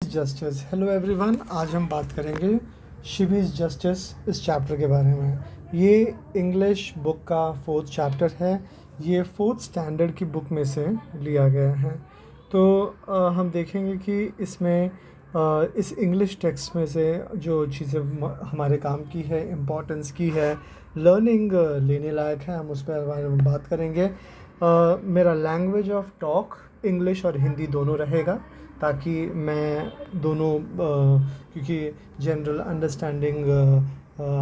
Justice. Hello everyone, आज हम बात करेंगे शिबीज जस्टिस इस चैप्टर के बारे में। ये इंग्लिश बुक का 4th चैप्टर है। ये 4th स्टैंडर्ड की बुक में से लिया गया है। तो हम देखेंगे कि इसमें इस इंग्लिश टेक्स्ट में से जो चीज़ें हमारे काम की है, इम्पोर्टेंस की है, लर्निंग लेने लायक है, हम उस पर बारे में बात करेंगे। मेरा लैंग्वेज ऑफ टॉक इंग्लिश और हिंदी दोनों रहेगा, ताकि मैं दोनों क्योंकि जनरल अंडरस्टैंडिंग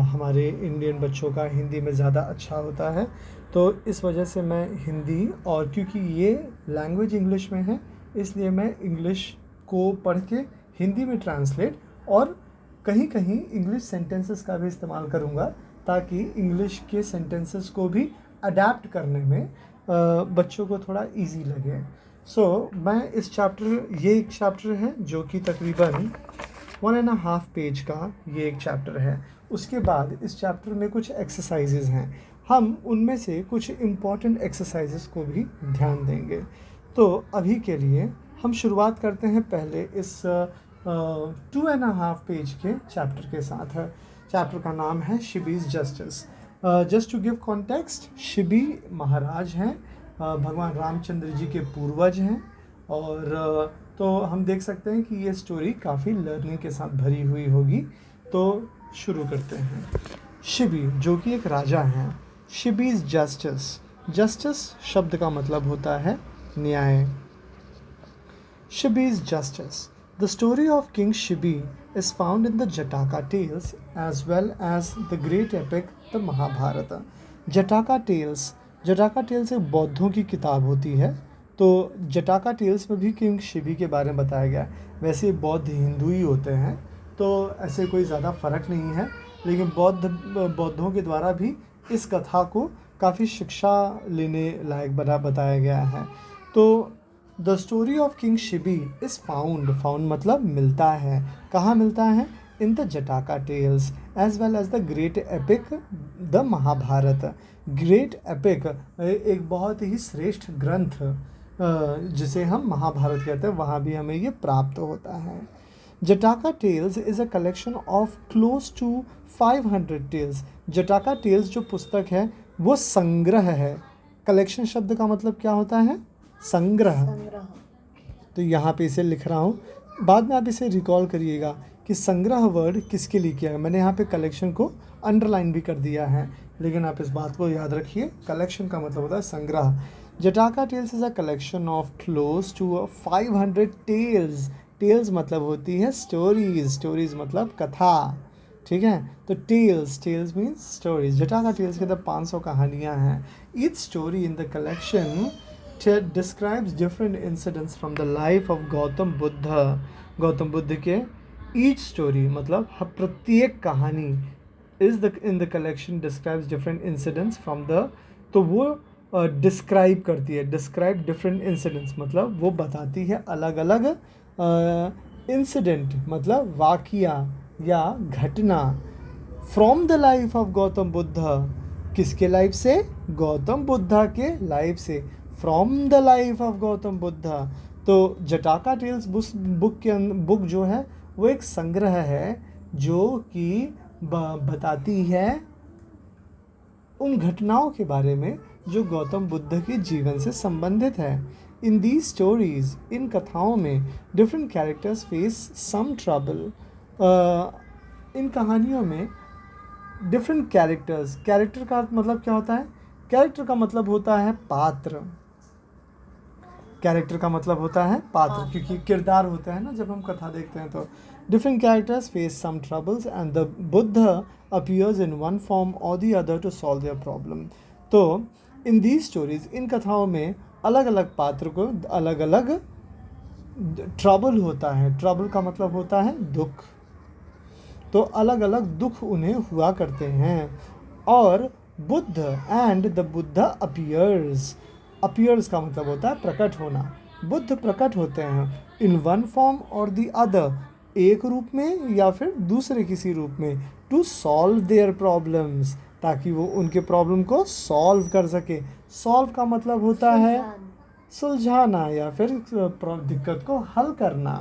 हमारे इंडियन बच्चों का हिंदी में ज़्यादा अच्छा होता है, तो इस वजह से मैं हिंदी, और क्योंकि ये लैंग्वेज इंग्लिश में है इसलिए मैं इंग्लिश को पढ़ के हिंदी में ट्रांसलेट और कहीं कहीं इंग्लिश सेंटेंसेस का भी इस्तेमाल करूँगा, ताकि इंग्लिश के सेंटेंसेस को भी अडेप्ट करने में बच्चों को थोड़ा इजी लगे। मैं इस ये एक चैप्टर है जो कि तकरीबन 1.5 पेज का ये एक चैप्टर है। उसके बाद इस चैप्टर में कुछ एक्सरसाइजेज हैं, हम उनमें से कुछ इम्पॉर्टेंट एक्सरसाइजेज को भी ध्यान देंगे। तो अभी के लिए हम शुरुआत करते हैं पहले इस 2.5 पेज के चैप्टर के साथ। चैप्टर का नाम है Shibi's justice. Just to give context, Shibi Maharaj हैं, भगवान रामचंद्र जी के पूर्वज हैं, और तो हम देख सकते हैं कि ये स्टोरी काफ़ी लर्निंग के साथ भरी हुई होगी। तो शुरू करते हैं। शिबी जो कि एक राजा हैं। शिबीज जस्टिस। जस्टिस शब्द का मतलब होता है न्याय। शिबीज justice. The story of King Shibi is found in the Jataka tales as well as the great epic the Mahabharata. Jataka tales एक बौद्धों की किताब होती है, तो जटाका टेल्स में भी किंग शिबी के बारे में बताया गया है। वैसे बौद्ध हिंदू ही होते हैं, तो ऐसे कोई ज़्यादा फ़र्क नहीं है, लेकिन बौद्धों के द्वारा भी इस कथा को काफ़ी शिक्षा लेने लायक बताया गया है। तो the story of king Shibi is found मतलब मिलता है। कहाँ मिलता है? In the Jataka tales as well as the great epic the Mahabharata. Great epic एक बहुत ही श्रेष्ठ ग्रंथ जिसे हम महाभारत कहते हैं, वहाँ भी हमें ये प्राप्त होता है। Jataka tales is a collection of close to 500 tales. Jataka tales जो पुस्तक है वो संग्रह है। कलेक्शन शब्द का मतलब क्या होता है? संग्रह। तो यहाँ पे इसे लिख रहा हूँ, बाद में आप इसे रिकॉल करिएगा कि संग्रह वर्ड किसके लिए किया है। मैंने यहाँ पे कलेक्शन को अंडरलाइन भी कर दिया है, लेकिन आप इस बात को याद रखिए, कलेक्शन का मतलब होता है संग्रह। Jataka tales is a collection of close to 500 tales. Tales मतलब होती है स्टोरीज मतलब कथा, ठीक है। तो tales means stories. Jataka tales के अंदर 500 कहानियाँ हैं। Each story in the collection describes different incidents from the life of Gautam Buddha के। ईच स्टोरी मतलब प्रत्येक कहानी in the collection describes different incidents from the, तो वो डिस्क्राइब करती है। डिस्क्राइब डिफरेंट इंसिडेंट्स मतलब वो बताती है अलग अलग इंसिडेंट मतलब वाक़या या घटना। From the life of Gautam Buddha, किसके लाइफ से? गौतम बुद्धा के लाइफ से। From the life of Gautam Buddha. तो जटाका टेल्स बुक जो है वो एक संग्रह है जो कि बताती है उन घटनाओं के बारे में जो गौतम बुद्ध के जीवन से संबंधित है। इन दीज स्टोरीज, इन कथाओं में different characters face some trouble. इन कहानियों में डिफरेंट कैरेक्टर का मतलब क्या होता है? कैरेक्टर का मतलब होता है पात्र। कैरेक्टर का मतलब होता है पात्र, क्योंकि किरदार होता है ना जब हम कथा देखते हैं तो। Different characters face some troubles and the Buddha appears in one form और the other to solve their problem. तो इन दीज स्टोरीज, इन कथाओं में अलग अलग पात्र को अलग अलग ट्रबल होता है। ट्रबल का मतलब होता है दुख, तो अलग अलग दुख उन्हें हुआ करते हैं। और Buddha and the Buddha appears का मतलब होता है प्रकट होना। बुद्ध प्रकट होते हैं इन वन फॉर्म और द अदर, एक रूप में या फिर दूसरे किसी रूप में, टू सॉल्व देयर प्रॉब्लम्स, ताकि वो उनके प्रॉब्लम को सॉल्व कर सके। सॉल्व का मतलब होता है सुलझाना या फिर दिक्कत को हल करना।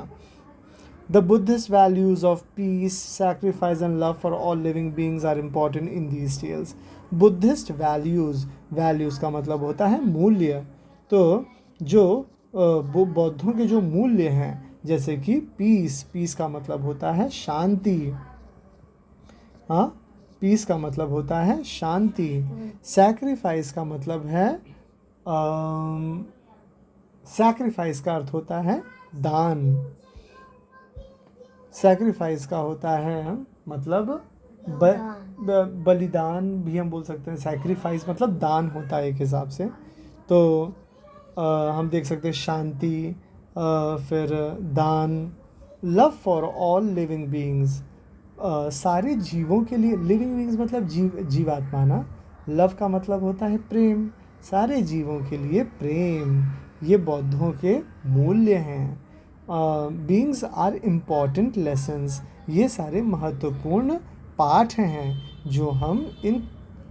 The Buddhist values of peace, sacrifice, and love for all living beings are important in these tales. Buddhist values का मतलब होता है मूल्य. तो जो बौद्धों के जो मूल्य हैं, जैसे कि पीस का मतलब होता है शांति. हाँ, पीस का मतलब होता है शांति. सैक्रिफाइस का मतलब है सैक्रिफाइस का अर्थ होता है दान. सैक्रिफाइस का होता है मतलब बलिदान भी हम बोल सकते हैं. सैक्रिफाइस मतलब दान होता है एक हिसाब से. तो हम देख सकते हैं शांति, फिर दान. Love for all living beings, सारे जीवों के लिए. लिविंग बीइंग्स मतलब जीवात्मा ना. लव का मतलब होता है प्रेम. सारे जीवों के लिए प्रेम, ये बौद्धों के मूल्य हैं. बीइंग्स आर इम्पॉर्टेंट लेसन्स, ये सारे महत्वपूर्ण पाठ हैं जो हम इन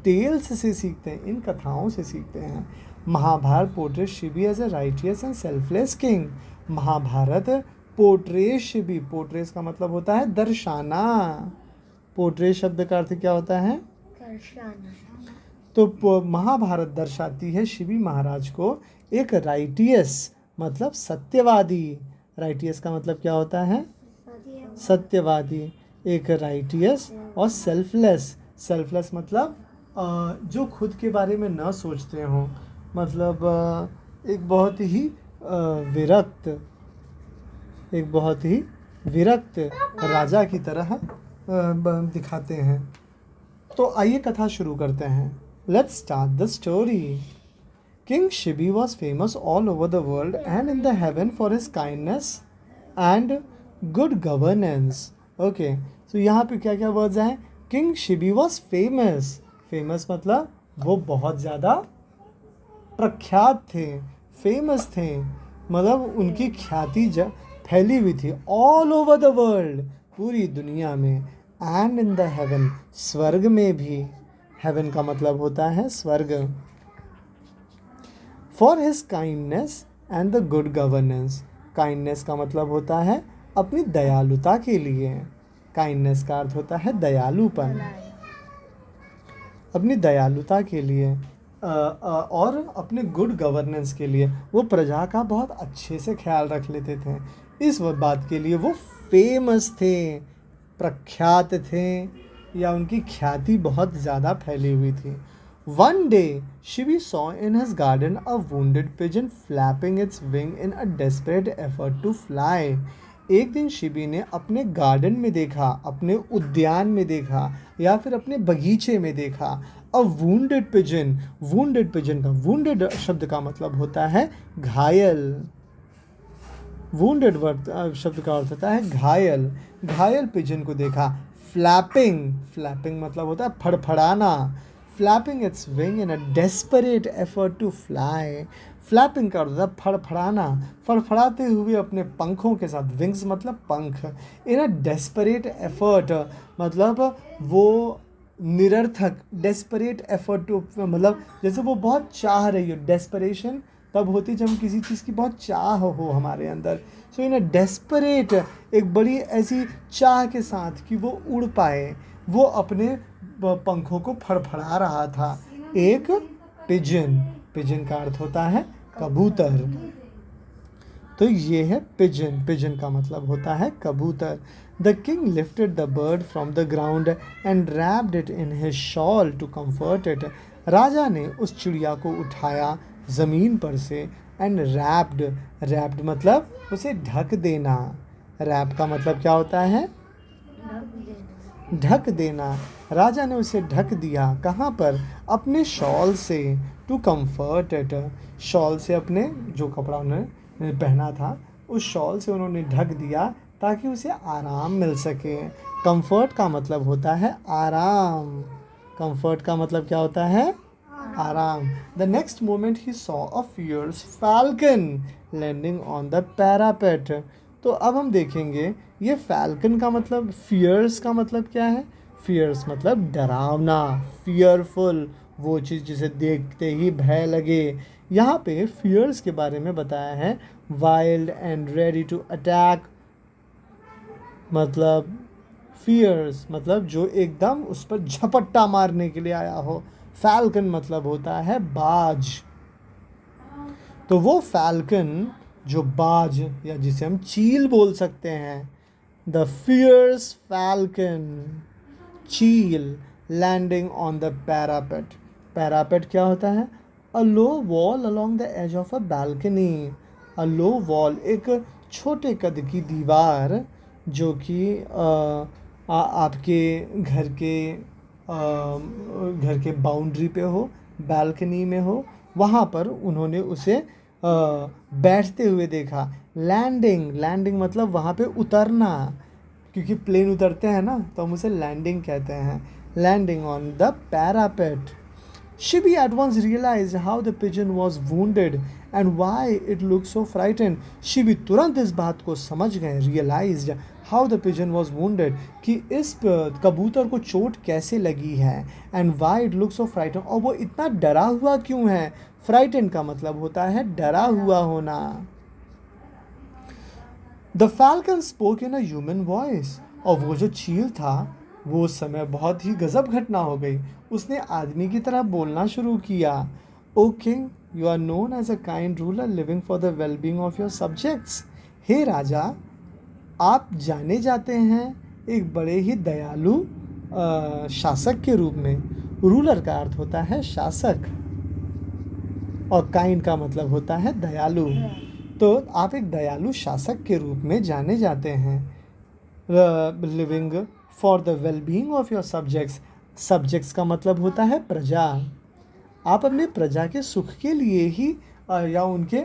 टेल्स से सीखते हैं, इन कथाओं से सीखते हैं. Mahabharata portrait Shibi as a righteous and selfless king. Mahabharata portrait Shibi, portrait का मतलब होता है दर्शाना. पोर्ट्रेट शब्द का अर्थ क्या होता है? दर्शाना. तो महाभारत दर्शाती है शिबी महाराज को एक राइटियस मतलब सत्यवादी. राइटियस का मतलब क्या होता है? सत्यवादी. एक राइटियस और सेल्फलेस मतलब जो खुद के बारे में न सोचते हों. मतलब एक बहुत ही विरक्त राजा की तरह दिखाते हैं. तो आइए कथा शुरू करते हैं. Let's start the story. King Shibi was famous all over the world and in the heaven for his kindness and good governance. Okay, so यहाँ पे क्या क्या वर्ड्स हैं? King Shibi was famous. Famous मतलब वो बहुत ज़्यादा प्रख्यात थे, फेमस थे. मतलब उनकी ख्याति फैली हुई थी all over the world, पूरी दुनिया में. And in the heaven, स्वर्ग में भी. Heaven का मतलब होता है स्वर्ग. For his kindness and the good governance. Kindness का मतलब होता है अपनी दयालुता के लिए. Kindness का अर्थ होता है दयालुपन. अपनी दयालुता के लिए और अपने गुड गवर्नेंस के लिए. वो प्रजा का बहुत अच्छे से ख्याल रख लेते थे. इस बात के लिए वो फेमस थे, प्रख्यात थे, या उनकी ख्याति बहुत ज़्यादा फैली हुई थी. One day, Shivi saw in his garden a wounded pigeon flapping its wing in a desperate effort to fly. एक दिन शिबी ने अपने गार्डन में देखा, अपने उद्यान में देखा, या फिर अपने बगीचे में देखा a wounded pigeon. wounded शब्द का मतलब होता है घायल. wounded शब्द का अर्थ होता है घायल पिजन को देखा. फ्लैपिंग मतलब होता है फड़फड़ाना. Flapping its wing in a desperate effort to fly. Flapping का अर्थ फड़फड़ाना, फड़फड़ाते हुए अपने पंखों के साथ. Wings मतलब पंख. In a desperate effort मतलब वो निरर्थक. Desperate effort to मतलब जैसे वो बहुत चाह रही हो. Desperation तब होती जब हम किसी चीज़ की बहुत चाह हो हमारे अंदर. So in a desperate, एक बड़ी ऐसी चाह के साथ कि वो उड़ पाए, वो अपने पंखों को फड़फड़ा रहा था. एक पिजन का अर्थ होता है कबूतर. तो ये है पिजन का मतलब होता है कबूतर. The king lifted the bird from the ground and wrapped it in his shawl to comfort it. राजा ने उस चिड़िया को उठाया ज़मीन पर से एंड रैप्ड मतलब उसे ढक देना. रैप का मतलब क्या होता है? ढक देना. राजा ने उसे ढक दिया. कहाँ पर? अपने शॉल से. To comfort it. शॉल से अपने जो कपड़ा उन्होंने पहना था उस शॉल से उन्होंने ढक दिया ताकि उसे आराम मिल सके. कंफर्ट का मतलब होता है आराम. कंफर्ट का मतलब क्या होता है? आराम. The next moment he saw a fierce falcon landing on the parapet. तो अब हम देखेंगे ये फैल्कन का मतलब, फियर्स का मतलब क्या है? फियर्स मतलब डरावना, फियरफुल, वो चीज़ जिसे देखते ही भय लगे. यहाँ पे फियर्स के बारे में बताया है. Wild and ready to attack मतलब फियर्स मतलब जो एकदम उस पर झपट्टा मारने के लिए आया हो। फैल्कन मतलब होता है बाज। तो वो फैल्कन जो बाज या जिसे हम चील बोल सकते हैं, द फियर्स फैल्कन चील landing on the parapet. Parapet क्या होता है? A low wall along the edge of a balcony. A low wall एक छोटे कद की दीवार जो कि आपके घर के बाउंड्री पे हो, बालकनी में हो, वहाँ पर उन्होंने उसे बैठते हुए देखा। लैंडिंग, लैंडिंग मतलब वहाँ पे उतरना, क्योंकि प्लेन उतरते हैं ना, तो हम उसे लैंडिंग कहते हैं। Landing on the parapet. Shibi at once realized how the pigeon was wounded and why it looked so frightened. Shibi तुरंत इस बात को समझ गए, realized how the pigeon was wounded, कि इस कबूतर को चोट कैसे लगी है, and why it looked so frightened, और वो इतना डरा हुआ क्यों है। frightened का मतलब होता है डरा हुआ होना। The falcon spoke in a human voice, और वो जो चील था वो उस समय बहुत ही गजब घटना हो गई, उसने आदमी की तरह बोलना शुरू किया। O king, you are known as a kind ruler living for the wellbeing of your subjects. हे राजा, आप जाने जाते हैं एक बड़े ही दयालु शासक के रूप में। रूलर का अर्थ होता है शासक, और काइंड का मतलब होता है दयालु। तो आप एक दयालु शासक के रूप में जाने जाते हैं। Living for the wellbeing of your subjects, subjects का मतलब होता है प्रजा। आप अपने प्रजा के सुख के लिए ही या उनके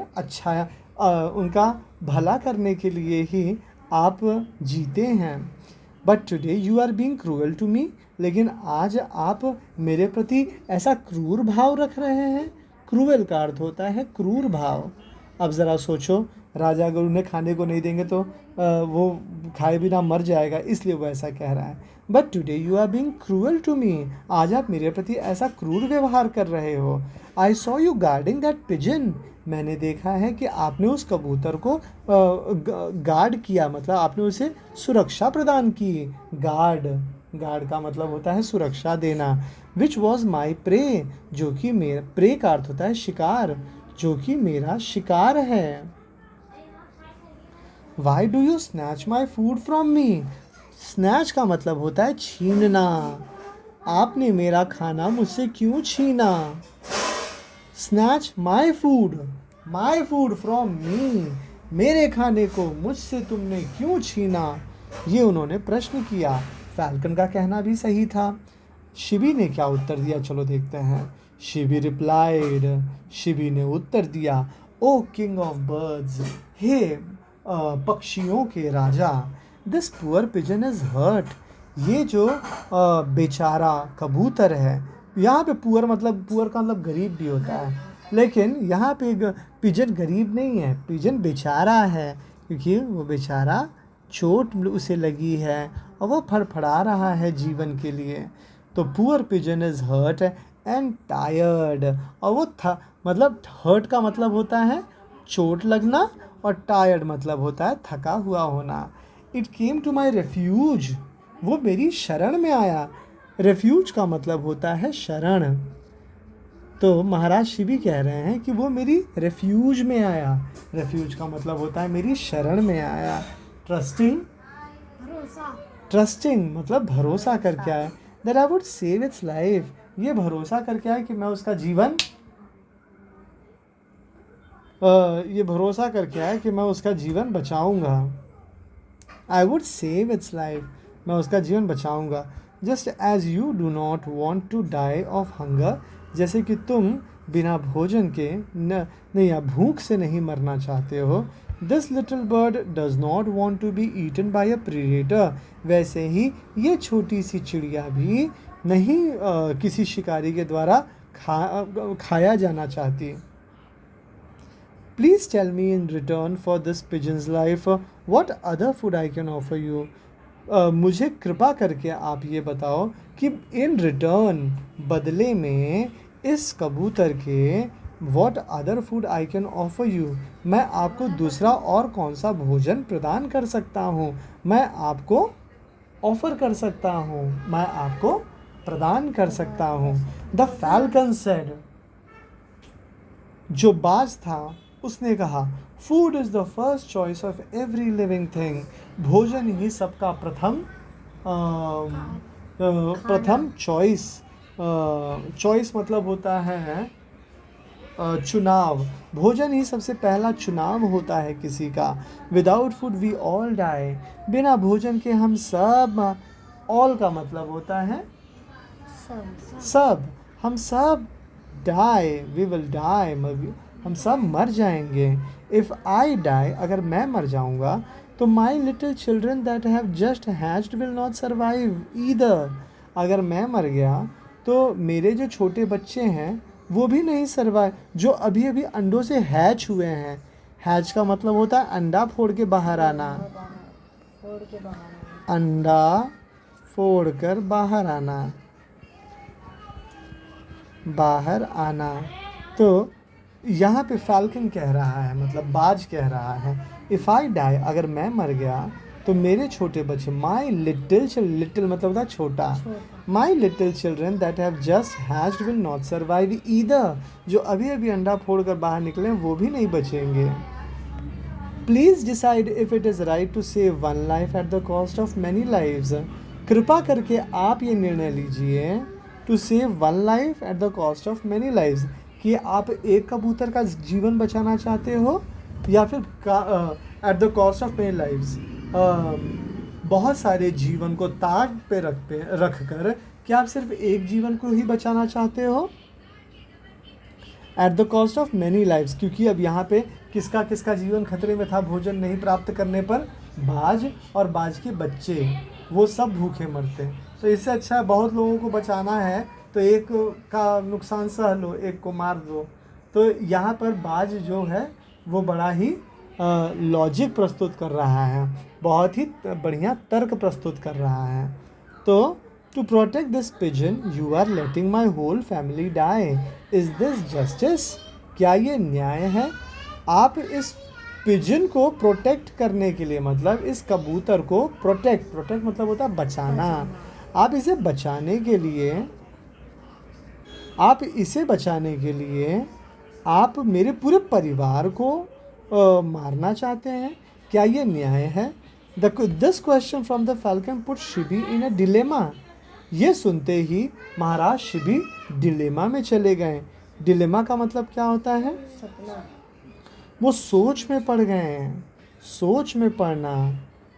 उनका भला करने के लिए ही आप जीते हैं। But today you are being cruel to me, लेकिन आज आप मेरे प्रति ऐसा क्रूर भाव रख रहे हैं। क्रूअल का अर्थ होता है क्रूर भाव। अब ज़रा सोचो, राजा अगर उन्हें खाने को नहीं देंगे तो वो खाए बिना मर जाएगा, इसलिए वो ऐसा कह रहा है। But today you are being cruel to me, आज आप मेरे प्रति ऐसा क्रूर व्यवहार कर रहे हो। I saw you guarding that pigeon, मैंने देखा है कि आपने उस कबूतर को गार्ड किया, मतलब आपने उसे सुरक्षा प्रदान की। गार्ड, गार्ड का मतलब होता है सुरक्षा देना। विच वॉज माई प्रे, जो कि मेरा प्रे का अर्थ होता है शिकार, जो कि मेरा शिकार है। Why do you snatch my food from me, snatch का मतलब होता है छीनना। आपने मेरा खाना मुझसे क्यों छीना। Snatch my food from me, मेरे खाने को मुझसे तुमने क्यों छीना, ये उन्होंने प्रश्न किया। फैल्कन का कहना भी सही था। शिबी ने क्या उत्तर दिया, चलो देखते हैं। शिबी रिप्लाइड, शिबी ने उत्तर दिया, ओ किंग ऑफ बर्ड्स, हे पक्षियों के राजा, this poor pigeon is hurt, ये जो बेचारा कबूतर है, यहाँ पे पुअर का मतलब गरीब भी होता है, लेकिन यहाँ पे पिजन गरीब नहीं है, पिजन बेचारा है, क्योंकि वो बेचारा चोट उसे लगी है और वो फड़फड़ा रहा है जीवन के लिए। तो poor pigeon is hurt and tired, और वो मतलब हर्ट का मतलब होता है चोट लगना, और टायर्ड मतलब होता है थका हुआ होना। It came to my refuge, वो मेरी शरण में आया। रेफ्यूज का मतलब होता है शरण। तो महाराज शिबी कह रहे हैं कि वो मेरी रेफ्यूज में आया। रेफ्यूज का मतलब होता है मेरी शरण में आया। ट्रस्टिंग, ट्रस्टिंग मतलब भरोसा करके आया। That I would save its life, ये भरोसा करके आया कि मैं उसका जीवन ये भरोसा करके आया कि मैं उसका जीवन बचाऊंगा। I would save its life, मैं उसका जीवन बचाऊंगा। Just as you do not want to die of hunger, जैसे कि तुम बिना भोजन के नहीं या भूख से नहीं मरना चाहते हो। This little bird does not want to be eaten by a predator, वैसे ही ये छोटी सी चिड़िया भी नहीं किसी शिकारी के द्वारा खाया जाना चाहती। Please tell me in return for this pigeon's life what other food I can offer you. मुझे कृपा करके आप ये बताओ कि इन रिटर्न, बदले में इस कबूतर के what other food I can offer you, मैं आपको दूसरा और कौन सा भोजन प्रदान कर सकता हूँ, मैं आपको ऑफर कर सकता हूँ, मैं आपको प्रदान कर सकता हूँ। द फैल्कन सेड, जो बाज था उसने कहा, food is the first choice of every living thing, भोजन ही सबका प्रथम चॉइस, चॉइस मतलब होता है चुनाव, भोजन ही सबसे पहला चुनाव होता है किसी का। Without food we all die, बिना भोजन के हम सब, ऑल का मतलब होता है सब, हम सब डाई, वी विल डाई, हम सब मर जाएंगे। इफ़ आई डाई, अगर मैं मर जाऊंगा तो my little children that have just hatched will not survive either, अगर मैं मर गया तो मेरे जो छोटे बच्चे हैं वो भी नहीं सर्वाइव, जो अभी अभी अंडों से हैच हुए हैं। हैच का मतलब होता है अंडा फोड़ के बाहर आना, अंडा फोड़ कर बाहर आना, बाहर आना। तो यहाँ पे फैल्कन कह रहा है, मतलब बाज कह रहा है, इफ़ आई डाई, अगर मैं मर गया तो मेरे छोटे बच्चे, माई लिटिल, लिटिल मतलब होता है छोटा, my little children that have just hatched will not survive either, जो अभी अभी अंडा फोड़ कर बाहर निकले वो भी नहीं बचेंगे। Please decide if it is right to save one life at the cost of many lives, कृपा करके आप ये निर्णय लीजिए, to save one life at the cost of many lives, कि आप एक कबूतर का जीवन बचाना चाहते हो या फिर eight the cost of many lives, बहुत सारे जीवन को ताक पे रख कर क्या आप सिर्फ एक जीवन को ही बचाना चाहते हो, eight the cost of many lives, क्योंकि अब यहाँ पे किसका किसका जीवन खतरे में था भोजन नहीं प्राप्त करने पर, बाज और बाज के बच्चे, वो सब भूखे मरते। तो इससे अच्छा बहुत लोगों को बचाना है तो एक का नुकसान सह लो, एक को मार दो। तो यहाँ पर बाज जो है वो बड़ा ही लॉजिक प्रस्तुत कर रहा है, बहुत ही बढ़िया तर्क प्रस्तुत कर रहा है। तो to protect this pigeon you are letting my whole family die, is this justice, क्या ये न्याय है, आप इस पिजन को प्रोटेक्ट करने के लिए, मतलब इस कबूतर को प्रोटेक्ट मतलब होता है बचाना, आप इसे बचाने के लिए, आप इसे बचाने के लिए आप मेरे पूरे परिवार को मारना चाहते हैं, क्या ये न्याय है। This question from the falcon put Shibi in a dilemma, ये सुनते ही महाराज शिबी डिलेमा में चले गए। डिलेमा का मतलब क्या होता है, वो सोच में पड़ गए हैं, सोच में पड़ना,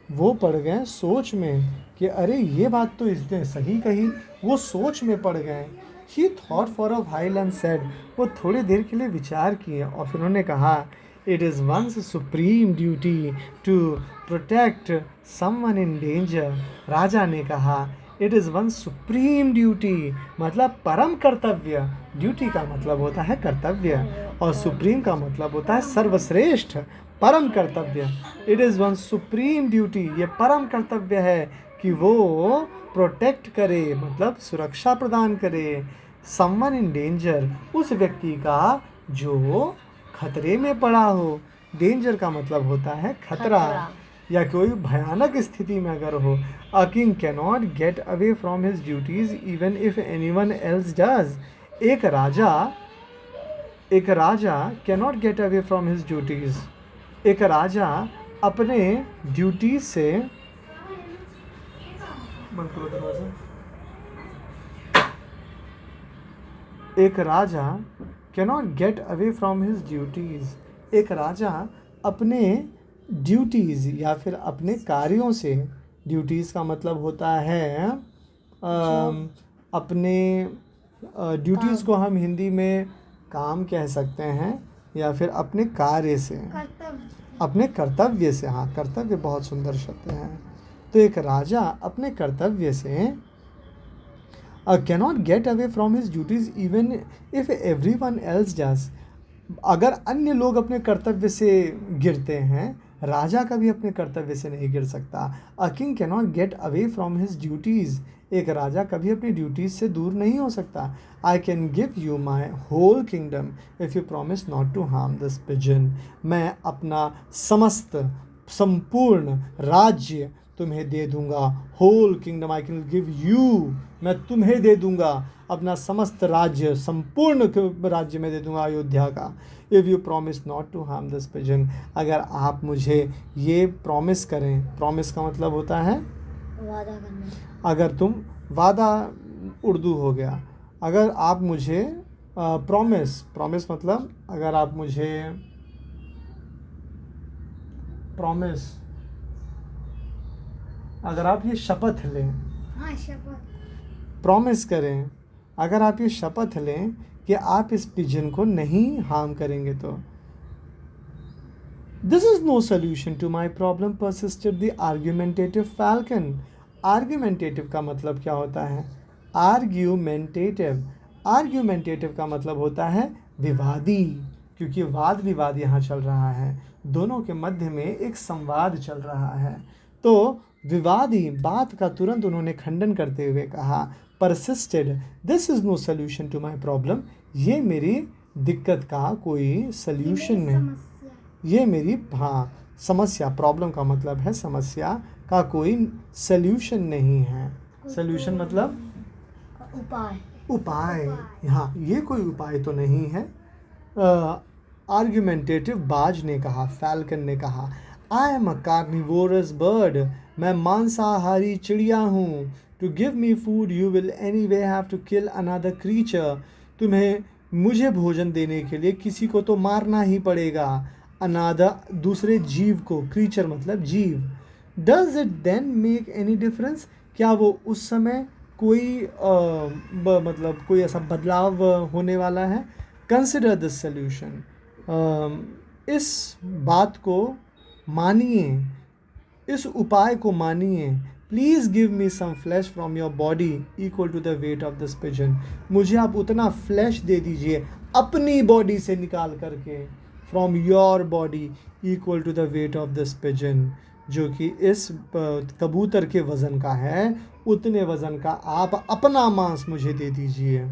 वो पड़ गए सोच में कि अरे ये बात तो इसने सही कही, वो सोच में पड़ गए। He thought for a while and said, वो थोड़ी देर के लिए विचार किए और फिर उन्होंने कहा, It is one's supreme duty to protect someone in danger. राजा ने कहा, It is one's supreme duty, मतलब परम कर्तव्य, ड्यूटी का मतलब होता है कर्तव्य और सुप्रीम का मतलब होता है सर्वश्रेष्ठ, परम कर्तव्य। It is one's supreme duty, ये परम कर्तव्य है कि वो प्रोटेक्ट करे, मतलब सुरक्षा प्रदान करे, समवन इन डेंजर, उस व्यक्ति का जो खतरे में पड़ा हो। डेंजर का मतलब होता है खतरा या कोई भयानक स्थिति में अगर हो। A king cannot get away from his duties even if anyone else does, एक राजा cannot get away from his duties, एक राजा अपने ड्यूटी से, एक राजा cannot get away from his duties, एक राजा अपने ड्यूटीज़ या फिर अपने कार्यों से, ड्यूटीज़ का मतलब होता है अपने ड्यूटीज़ को हम हिंदी में काम कह सकते हैं या फिर अपने कार्य से, अपने कर्तव्य से, हाँ कर्तव्य बहुत सुंदर शब्द है। तो एक राजा अपने कर्तव्य से cannot get away from his duties even if everyone else does, अगर अन्य लोग अपने कर्तव्य से गिरते हैं राजा कभी अपने कर्तव्य से नहीं गिर सकता। अ king cannot get away from his duties, एक राजा कभी अपनी ड्यूटीज से दूर नहीं हो सकता। I can give you my whole kingdom if you promise not to harm this pigeon, मैं अपना समस्त संपूर्ण राज्य तुम्हें दे दूंगा। Whole kingdom I can give you, मैं तुम्हें दे दूंगा अपना समस्त राज्य, संपूर्ण राज्य में दे दूंगा अयोध्या का। If you promise not to harm this pigeon, अगर आप मुझे ये प्रॉमिस करें, प्रॉमिस का मतलब होता है वादा करना। अगर तुम वादा उर्दू हो गया, अगर आप मुझे प्रॉमिस मतलब अगर आप मुझे प्रॉमिस, अगर आप ये शपथ लें, हाँ शपथ। प्रॉमिस करें, अगर आप ये शपथ लें कि आप इस पिजन को नहीं हार्म करेंगे तो। This is no solution to my problem persisted the argumentative falcon. Argumentative का मतलब क्या होता है? आर्ग्यूमेंटेटिव, आर्ग्यूमेंटेटिव का मतलब होता है विवादी, क्योंकि वाद विवाद यहाँ चल रहा है, दोनों के मध्य में एक संवाद चल रहा है। तो विवादी बात का तुरंत उन्होंने खंडन करते हुए कहा, persisted this is no solution to my problem, ये मेरी दिक्कत का कोई सल्यूशन नहीं, ये मेरी हाँ समस्या, प्रॉब्लम का मतलब है समस्या का कोई सल्यूशन नहीं है। सल्यूशन मतलब उपाय, उपाय, हाँ ये कोई उपाय तो नहीं है। आर्ग्यूमेंटेटिव बाज ने कहा, फैल्कन ने कहा, I am a carnivorous bird, मैं मांसाहारी चिड़िया हूँ। To give me food you will anyway have to kill another creature, तुम्हें मुझे भोजन देने के लिए किसी को तो मारना ही पड़ेगा। अनादर दूसरे जीव को, क्रीचर मतलब जीव। Does it then make any difference, क्या वो उस समय कोई मतलब कोई ऐसा बदलाव होने वाला है? कंसिडर दिस सोल्यूशन, इस बात को मानिए, इस उपाय को मानिए। Please give me some flesh from your body equal to the weight of this pigeon, मुझे आप उतना फ्लैश दे दीजिए अपनी बॉडी से निकाल करके, from your body equal to the weight of this pigeon, जो कि इस कबूतर के वज़न का है, उतने वज़न का आप अपना मांस मुझे दे दीजिए।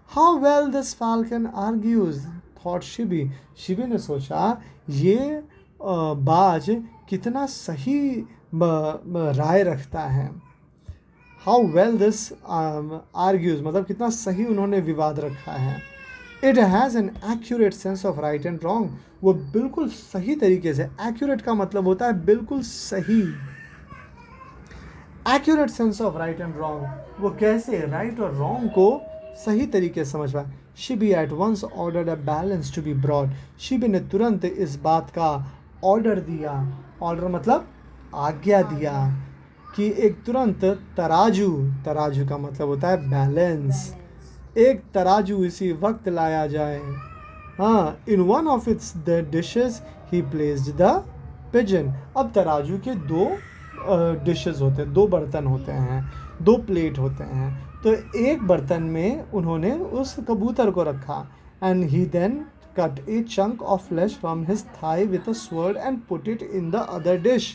How well this falcon argues, thought Shibi, Shibi ने सोचा ये बाज कितना सही राय रखता है। हाउ वेल दिस आर्ग्यूज मतलब कितना सही उन्होंने विवाद रखा है। It has an accurate sense of right and wrong, वो बिल्कुल सही तरीके से, एक्यूरेट का मतलब होता है बिल्कुल सही, accurate sense of right and wrong, वो कैसे राइट और रॉन्ग को सही तरीके से समझ पाए। Shibi at once ordered a balance to be brought, Shibi ने तुरंत इस बात का ऑर्डर दिया, ऑर्डर मतलब आज्ञा दिया कि एक तुरंत तराजू, तराजू का मतलब होता है बैलेंस, एक तराजू इसी वक्त लाया जाए। हाँ, in one of its the dishes he placed the pigeon, अब तराजू के दो डिशेस होते हैं, दो बर्तन होते हैं, दो प्लेट होते हैं, तो एक बर्तन में उन्होंने उस कबूतर को रखा, and he then cut a chunk of flesh from his thigh with a sword and put it in the other dish,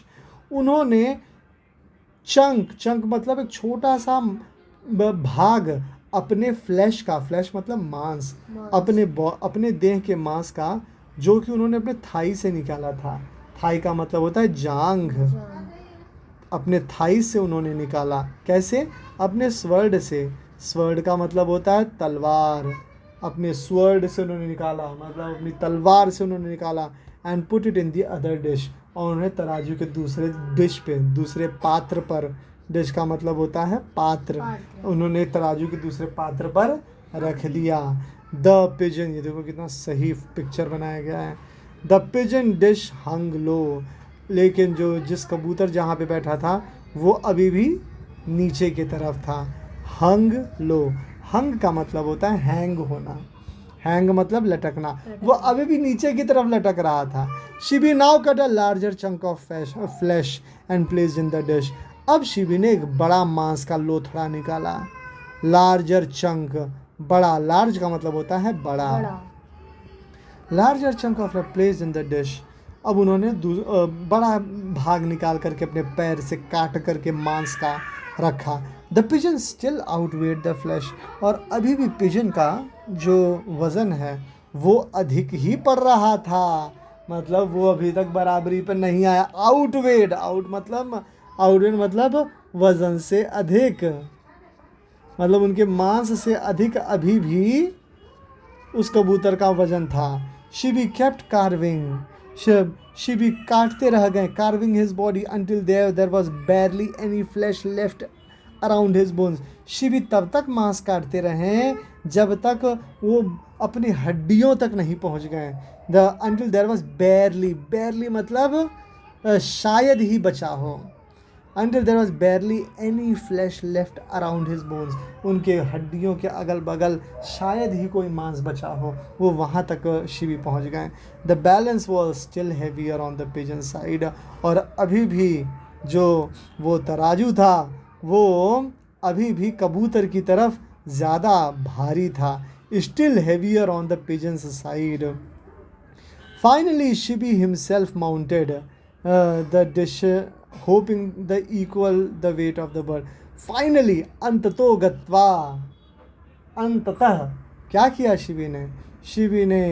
उन्होंने चंक मतलब एक छोटा सा भाग अपने फ्लैश का, फ्लैश मतलब मांस, अपने देह के मांस का, जो कि उन्होंने अपने थाई से निकाला था। थाई का मतलब होता है जांघ, अपने थाई से उन्होंने निकाला। कैसे? अपने स्वर्ड से, स्वर्ड का मतलब होता है तलवार, अपने स्वर्ड से उन्होंने निकाला मतलब अपनी तलवार से उन्होंने निकाला। And put it in the other dish, और उन्होंने तराजू के दूसरे डिश पे, दूसरे पात्र पर, डिश का मतलब होता है पात्र, उन्होंने तराजू के दूसरे पात्र पर रख दिया। द पिजन, ये देखो कितना सही पिक्चर बनाया गया है। द पिजन डिश हंग लो, लेकिन जो जिस कबूतर जहाँ पे बैठा था वो अभी भी नीचे की तरफ था। हंग लो, हंग का मतलब होता है हैंग होना, हैंग मतलब लटकना, वो अभी भी नीचे की तरफ लटक रहा था। Shibi now cut a larger chunk of flash and placed in the dish, अब शिबी ने एक बड़ा मांस का लोथड़ा निकाला। लार्जर चंक, बड़ा, लार्ज का मतलब होता है बड़ा। Larger chunk of placed in the dish, अब उन्होंने बड़ा भाग निकाल करके अपने पैर से काट करके मांस का रखा। The pigeon still outweighed the flesh, और अभी भी पिजन का जो वज़न है वो अधिक ही पड़ रहा था, मतलब वो अभी तक बराबरी पर नहीं आया। आउटवेड, आउटवेड मतलब वज़न से अधिक, मतलब उनके मांस से अधिक अभी भी उस कबूतर का वजन था। शिबी केप्ट कार्विंग, शिबी काटते रह गए, carving his body until there was barely any flesh left around his bones. Shibi तब तक मांस काटते रहे जब तक वो अपनी हड्डियों तक नहीं पहुंच गए। The until there was barely मतलब शायद ही बचा हो। Until there was barely any flesh left around his bones, उनके हड्डियों के अगल बगल शायद ही कोई मांस बचा हो, वो वहाँ तक शिवी पहुँच गए। The balance was still heavier on the pigeon side, और अभी भी जो वो तराजू था वो अभी भी कबूतर की तरफ ज़्यादा भारी था। Still heavier on the pigeon's side. Finally Shibi himself mounted the dish, hoping the equal the weight of the bird. Finally, अंततो गत्वा, अंततः क्या किया शिवी ने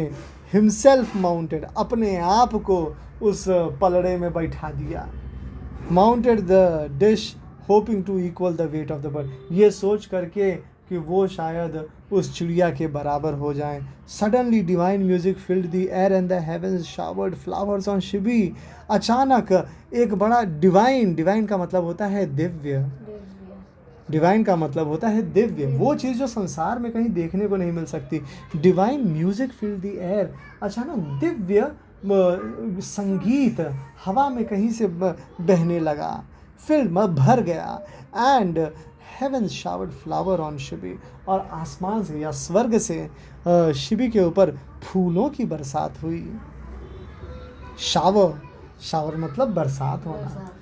himself mounted, अपने आप को उस पलड़े में बैठा दिया। Mounted the dish hoping to equal the weight of the bird, ये सोच करके कि वो शायद उस चिड़िया के बराबर हो जाएं। Suddenly divine music filled the air and the heavens showered flowers on Shibi. अचानक एक बड़ा डिवाइन का मतलब होता है दिव्य, डिवाइन का मतलब होता है दिव्य, वो चीज़ जो संसार में कहीं देखने को नहीं मिल सकती। Divine music filled the air, अचानक दिव्य संगीत हवा में कहीं से बहने लगा, फिल्म भर गया। And heaven showered flower on Shibi, और आसमान से या स्वर्ग से शिबी के ऊपर फूलों की बरसात हुई। शावर मतलब बरसात होना।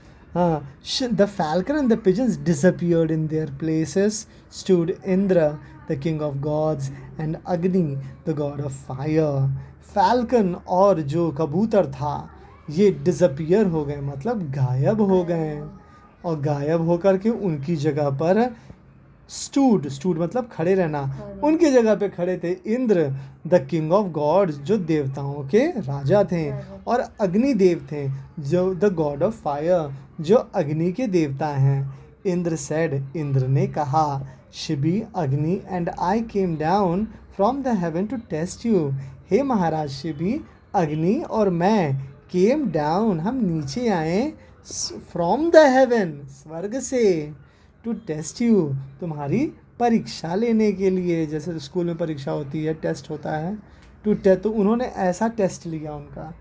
The falcon and the pigeons disappeared in their places, stood Indra the king of gods and Agni the god of fire. Falcon और जो कबूतर था ये डिसअपियर हो गए, मतलब गायब हो गए, और गायब होकर के उनकी जगह पर स्टूड मतलब खड़े रहना, उनकी जगह पे खड़े थे Indra the king of gods, जो देवताओं के राजा थे, और अग्निदेव थे जो द गॉड ऑफ फायर, जो अग्नि के देवता हैं। इंद्र सेड, इंद्र ने कहा, Shibi Agni and I came down from the heaven to test you. हे महाराज शिबी, अग्नि और मैं केम डाउन, हम नीचे आए, फ्रॉम द हेवन, स्वर्ग से, टू टेस्ट यू, तुम्हारी परीक्षा लेने के लिए। जैसे स्कूल में परीक्षा होती है, टेस्ट होता है, तो उन्होंने ऐसा टेस्ट लिया उनका,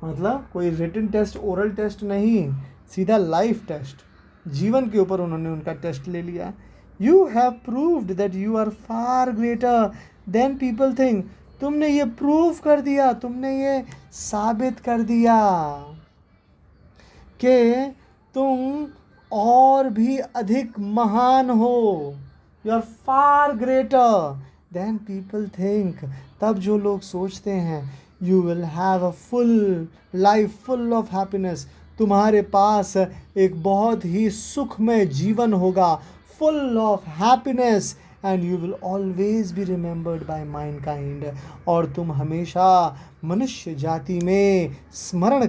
मतलब कोई रिटन टेस्ट, ओरल टेस्ट नहीं, सीधा लाइफ टेस्ट, जीवन के ऊपर उन्होंने उनका टेस्ट ले लिया। You have proved that you are far greater than people think, तुमने ये प्रूव कर दिया, तुमने ये साबित कर दिया कि तुम और भी अधिक महान हो। You are far greater than people think, तब जो लोग सोचते हैं। You will have a full life full of happiness, तुम्हारे पास एक बहुत ही सुखमय जीवन होगा, full of happiness, and you will always be remembered by mankind, और तुम हमेशा मनुष्य जाति में स्मरण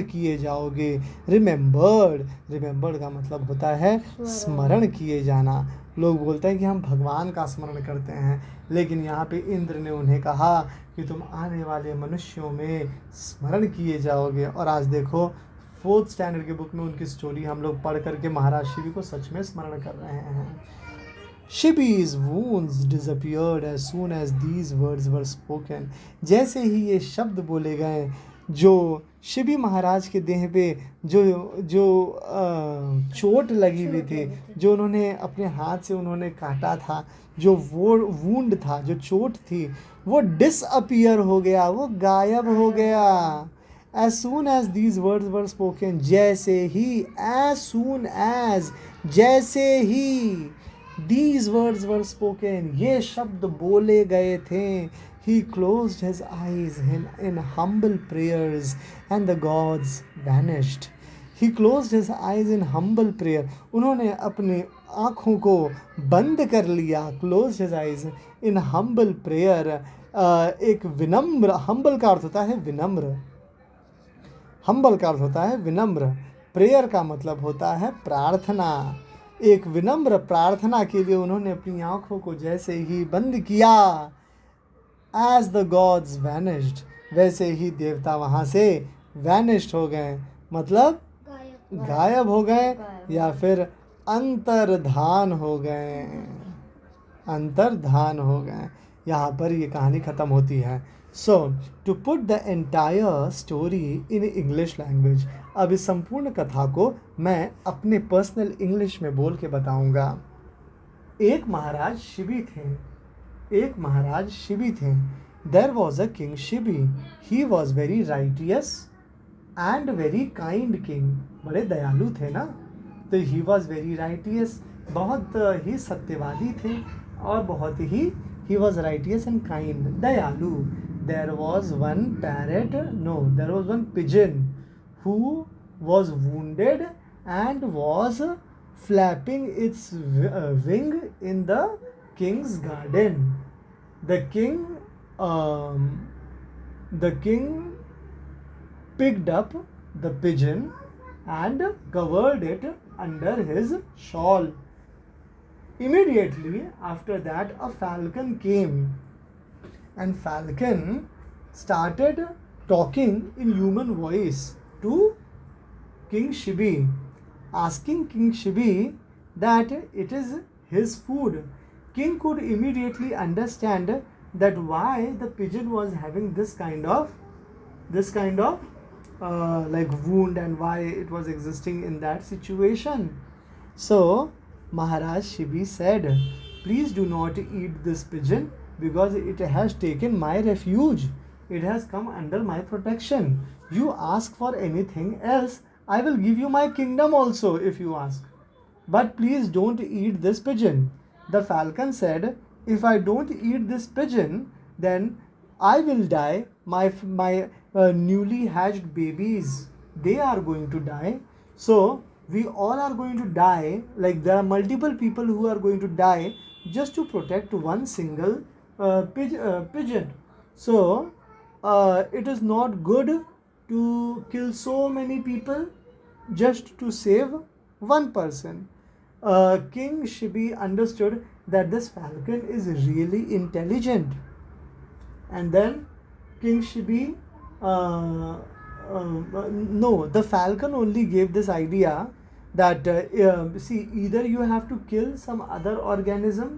किए जाओगे। रिमेंबर्ड का मतलब होता है स्मरण किए जाना। लोग बोलते हैं कि हम भगवान का स्मरण करते हैं, लेकिन यहाँ पे इंद्र ने उन्हें कहा कि तुम आने वाले मनुष्यों में स्मरण किए जाओगे। और आज देखो 4th स्टैंडर्ड की बुक में उनकी स्टोरी हम लोग पढ़ करके महाराज शिवी को सच में स्मरण कर रहे हैं। Shibi's wounds disappeared as soon as these words were spoken. जैसे ही ये शब्द बोले गए, जो शिबी महाराज के देह पे जो चोट लगी हुई थी, जो उन्होंने अपने हाथ से उन्होंने काटा था, जो वो वूंड था, जो चोट थी, वो डिसअपियर हो गया, वो गायब हो गया। As soon as these words were spoken, जैसे ही, as soon as, जैसे ही, these words were spoken, ये शब्द बोले गए थे, He closed his eyes in humble prayers and the gods vanished. He closed his eyes in humble prayer. उन्होंने अपने आँखों को बंद कर लिया. Closed his eyes in humble prayer. एक विनम्र, humble का अर्थ होता है विनम्र. हम्बल का अर्थ होता है विनम्र. प्रेयर का मतलब होता है प्रार्थना. एक विनम्र प्रार्थना के लिए उन्होंने अपनी आंखों को जैसे ही बंद किया, एज द गॉड्स वैनिश्ड, वैसे ही देवता वहाँ से वैनिश्ड हो गए. मतलब गायब हो गए या फिर अंतर्धान हो गए. अंतर्धान हो गए. यहाँ पर ये कहानी ख़त्म होती है. So to put the entire story in English language, अब इस संपूर्ण कथा को मैं अपने पर्सनल इंग्लिश में बोल के बताऊंगा. एक महाराज शिबी थे. एक महाराज शिबी थे. There was a king Shibi. He was very righteous and very kind king. बड़े दयालु थे ना. तो ही वॉज वेरी राइटियस, बहुत ही सत्यवादी थे और बहुत he was righteous and kind, दयालु. There was one parrot, no, there was one pigeon who was wounded and was flapping its wing in the king's garden. The king, the king picked up the pigeon and covered it under his shawl. Immediately after that, a falcon came. And falcon started talking in human voice to King Shibi, asking King Shibi that it is his food. King could immediately understand that why the pigeon was having this kind of like wound and why it was existing in that situation. So Maharaj Shibi said, "Please do not eat this pigeon, because it has taken my refuge. It has come under my protection. You ask for anything else, I will give you my kingdom also if you ask. But please don't eat this pigeon." The falcon said, "If I don't eat this pigeon, then I will die. My newly hatched babies, they are going to die. So we all are going to die. Like there are multiple people who are going to die just to protect one single pigeon. So it is not good to kill so many people just to save one person." King Shibi understood that this falcon is really intelligent. And then King Shibi, no, the falcon only gave this idea that see, either you have to kill some other organism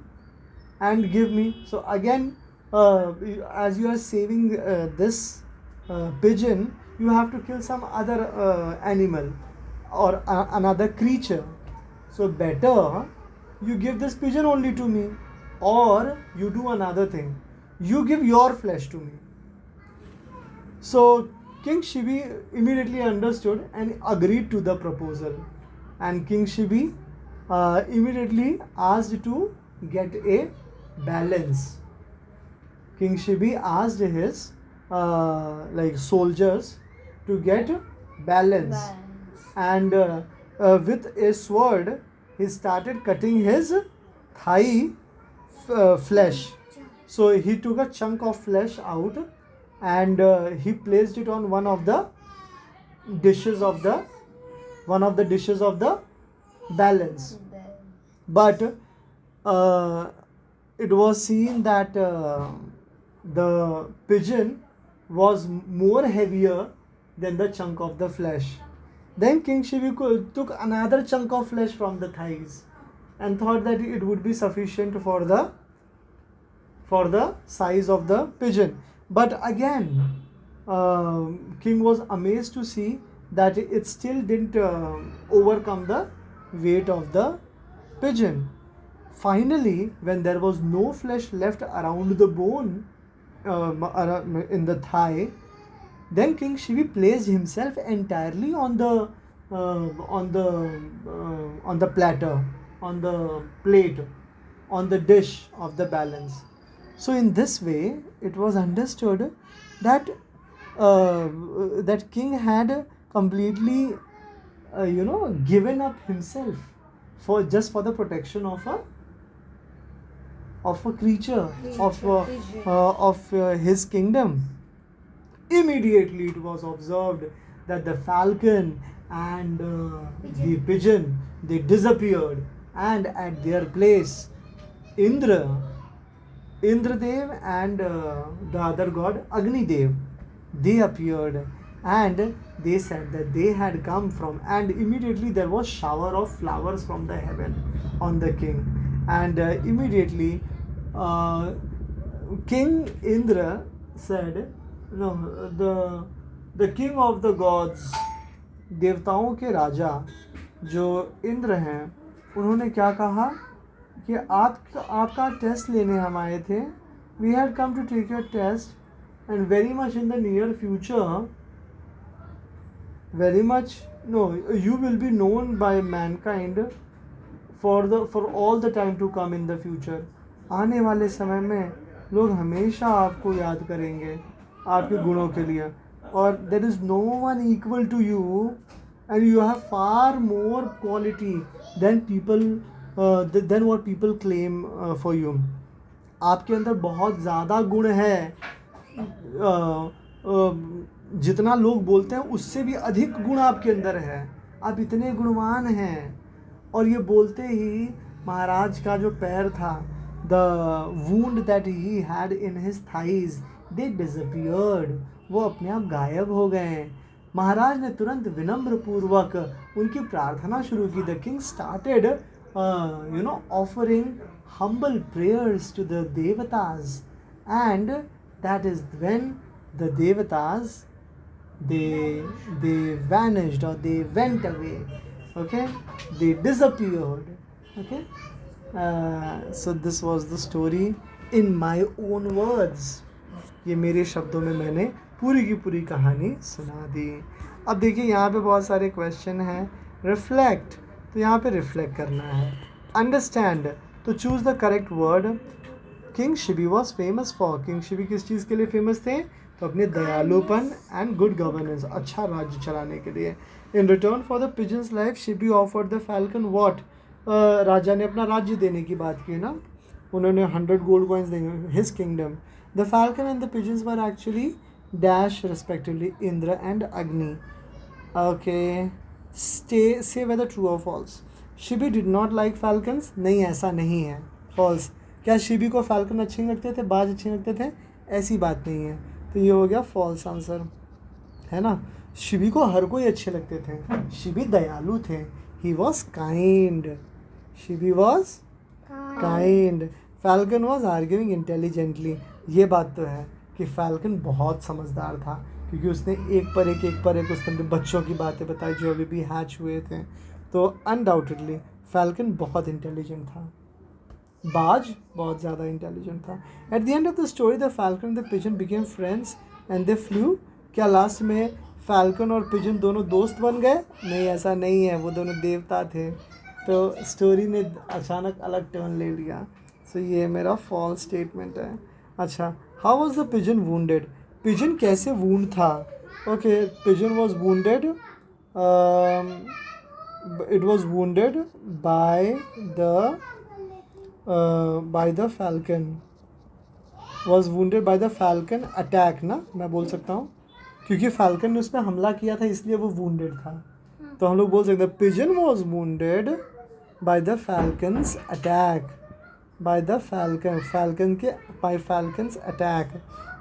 and give me. So again, as you are saving this pigeon, you have to kill some other animal or another creature. So better you give this pigeon only to me, or you do another thing, you give your flesh to me. So King Shibi immediately understood and agreed to the proposal. And King Shibi immediately asked to get a balance. King Shibi asked his like soldiers to get balance. And with a sword he started cutting his thigh flesh. So he took a chunk of flesh out and he placed it on one of the dishes of the balance. But it was seen that the pigeon was more heavier than the chunk of the flesh. Then King Shibi took another chunk of flesh from the thighs and thought that it would be sufficient for the size of the pigeon. But again, King was amazed to see that it still didn't overcome the weight of the pigeon. Finally, when there was no flesh left around the bone in the thigh, then King Shivi placed himself entirely on the platter, on the plate, on the dish of the balance. So in this way, it was understood that that king had completely, given up himself for just for the protection of a creature of his kingdom. Immediately, it was observed that the falcon and the pigeon, they disappeared, and at their place, Indra, Indradev and the other god Agni Dev, they appeared, and they said that they had come from, and immediately there was shower of flowers from the heaven on the king, and immediately uh, King Indra said, no, the king of the gods, देवताओं के राजा जो इंद्र हैं, उन्होंने क्या कहा कि आपका test लेने हम आए थे. We had come to take your test, and very much in the near future, very much, no, you will be known by mankind for all the time to come in the future. आने वाले समय में लोग हमेशा आपको याद करेंगे आपके गुणों के लिए, और there is no one equal to you, and you have far more quality than people than what people claim for you. आपके अंदर बहुत ज़्यादा गुण है, जितना लोग बोलते हैं उससे भी अधिक गुण आपके अंदर है. आप इतने गुणवान हैं. और ये बोलते ही महाराज का जो पैर था, the wound that he had in his thighs, they disappeared, वो अपने आप गायब हो गए. महाराज ने तुरंत विनम्र पूर्वक उनकी प्रार्थना शुरू की. The king started offering humble prayers to the devatas, and that is when the devatas, they vanished, or they went away. Okay, they disappeared. Okay, so this was the story in my own words. ये मेरे शब्दों में मैंने पूरी की पूरी कहानी सुना दी. अब देखिए यहाँ पे बहुत सारे क्वेश्चन हैं. रिफ्लेक्ट, तो यहाँ पे रिफ्लेक्ट करना है. अंडरस्टैंड, तो choose the correct word. King Shibi was famous for, king Shibi किस चीज़ के लिए फेमस थे? तो अपने दयालुपन एंड गुड गवर्नेंस, अच्छा राज्य चलाने के लिए. In return for the pigeon's life Shibi offered the falcon what. राजा ने अपना राज्य देने की बात की ना, उन्होंने 100 गोल्ड कॉइन्स देंगे, his kingdom. The falcon and the pigeons were actually dash respectively Indra and Agni. Okay, say whether true और false. Shibi did not like falcons, नहीं ऐसा नहीं है, फॉल्स. क्या शिबी को फैल्कन अच्छे लगते थे, बाज अच्छे लगते थे? ऐसी बात नहीं है. तो ये हो गया फॉल्स आंसर, है ना. शिबी को हर कोई अच्छे लगते थे. शिबी दयालु थे. He was kind. Shibi was kind. Falcon was arguing intelligently. ये बात तो है कि फैल्कन बहुत समझदार था, क्योंकि उसने एक पर एक उसके अंदर बच्चों की बातें बताई जो अभी भी हैच हुए थे. तो अनडाउटेडली फैल्कन बहुत इंटेलिजेंट था. बाज बहुत ज़्यादा इंटेलिजेंट था. At the end of the story the falcon and the pigeon became friends and they flu. क्या लास्ट में फैल्कन और पिजन दोनों दोस्त बन गए? नहीं, ऐसा नहीं है, वो दोनों देवता थे. तो स्टोरी ने अचानक अलग टर्न ले लिया. सो ये मेरा फॉल्स स्टेटमेंट है. अच्छा, how was the pigeon wounded. Pigeon कैसे वूंड था? Okay, pigeon was wounded, it was wounded by the falcon. Was wounded by the falcon attack ना, मैं बोल सकता हूँ, क्योंकि falcon ने उस पर हमला किया था इसलिए वो wounded था. तो हम लोग बोल सकते हैं pigeon was wounded by the falcon's attack. by the falcon's attack.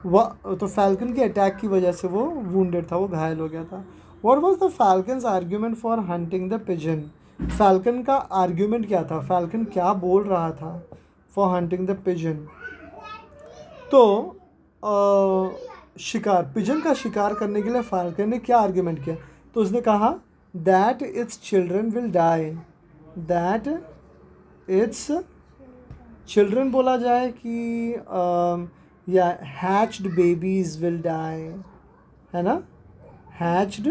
तो falcon के अटैक की वजह से वो wounded था, वो घायल हो गया था. What was the falcon's argument for hunting the pigeon? Falcon का argument क्या था? Falcon क्या बोल रहा था for hunting the pigeon? तो शिकार, pigeon का शिकार करने के लिए Falcon ने क्या argument किया? तो उसने कहा that its children will die. That its children बोला जाए कि या hatched babies will die, है ना. hatched,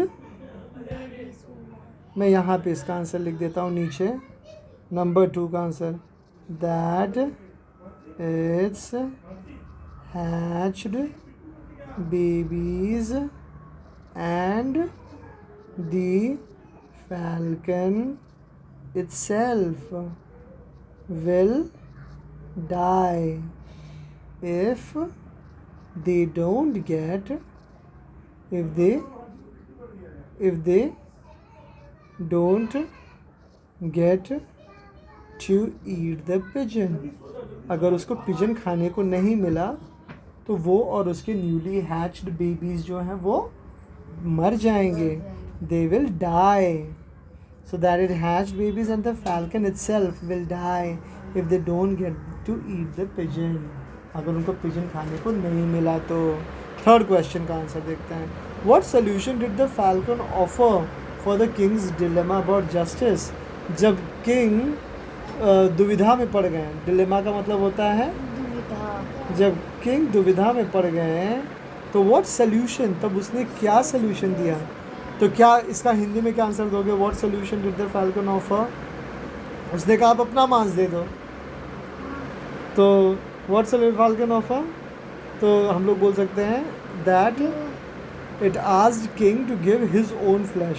मैं यहाँ पे इसका आंसर लिख देता हूँ नीचे, नंबर 2 का answer. That it's hatched babies and the falcon itself will die if they don't get if they don't get to eat the pigeon. अगर उसको पिजन खाने को नहीं मिला तो वो और उसके न्यूली हैच्ड बेबीज जो हैं वो मर जाएंगे. They will die. So that it hatched babies and the falcon itself will die if they don't get to eat the pigeon. अगर उनको पिजन खाने को नहीं मिला तो. थर्ड क्वेश्चन का आंसर देखते हैं. What solution did the falcon offer for the king's dilemma about justice? जब किंग दुविधा में पड़ गए. डिलेमा का मतलब होता है दुविधा. जब किंग दुविधा में पड़ गए तो व्हाट सोल्यूशन, तब उसने क्या सोल्यूशन दिया. तो क्या इसका हिंदी में क्या आंसर दोगे. What solution did the falcon offer. उसने कहा आप अपना मांस दे दो. तो व्हाट सोल्यूशन फाल्कन ऑफर. तो हम लोग बोल सकते हैं that it asked king to give his own flesh.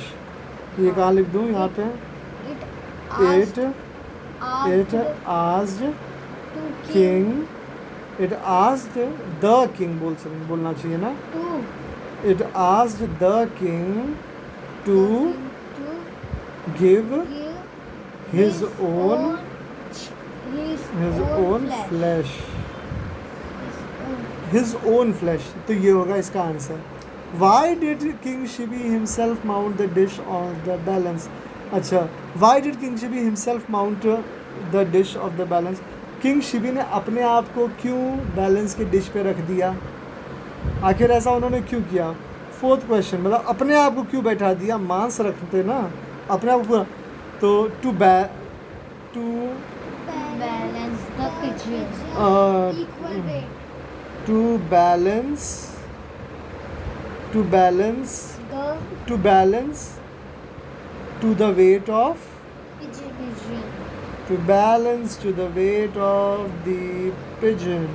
ये कहाँ लिख दूँ यहाँ पे. It asked king. It asked the king बोलना चाहिए ना. It asked the king to give his own flesh. His own flesh. तो ये होगा इसका answer. Why did King Shibi himself mount the dish of the balance? अच्छा, why did King Shibi himself mount the dish of the balance? King Shibi ने अपने आप को क्यों बैलेंस के डिश पे रख दिया. आखिर ऐसा उन्होंने क्यों किया. फोर्थ क्वेश्चन मतलब अपने आप को क्यों बैठा दिया. मांस रखते ना अपने आप को. तो to balance the pigeon. Equal weight. To balance to the weight of Pigeon. To balance to the weight of the pigeon,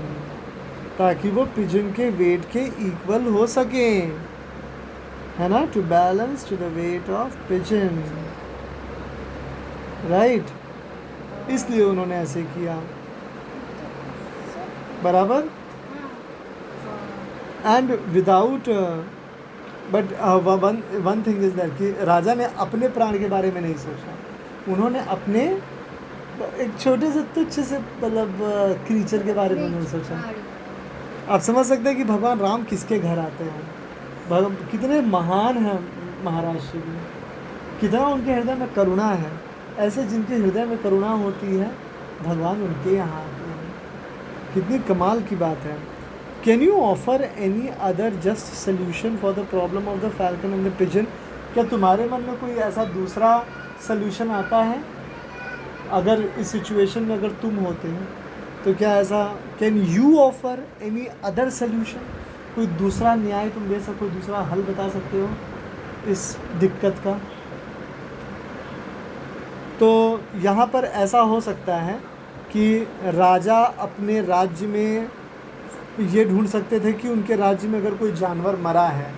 ताकि वो पिजन के वेट के इक्वल हो सके, है ना. To balance to the weight of pigeon, right. इसलिए उन्होंने ऐसे किया. बराबर. And without but one thing is that कि राजा ने अपने प्राण के बारे में नहीं सोचा. उन्होंने अपने एक छोटे से तुच्छ से मतलब क्रीचर के बारे में नहीं सोचा. आप समझ सकते हैं कि भगवान राम किसके घर आते हैं. कितने महान हैं महाराज श्री, कितना उनके हृदय में करुणा है. ऐसे जिनके हृदय में करुणा होती है भगवान उनके यहाँ आते हैं. कितनी कमाल की बात है. Can you offer any other just solution for the problem of the falcon and the pigeon. क्या तुम्हारे मन में कोई ऐसा दूसरा सोल्यूशन आता है अगर इस सिचुएशन में अगर तुम होते हैं तो. क्या ऐसा can you offer any other solution. कोई दूसरा न्याय तुम दे सको, दूसरा हल बता सकते हो इस दिक्कत का. तो यहाँ पर ऐसा हो सकता है कि राजा अपने राज्य में ये ढूंढ सकते थे कि उनके राज्य में अगर कोई जानवर मरा है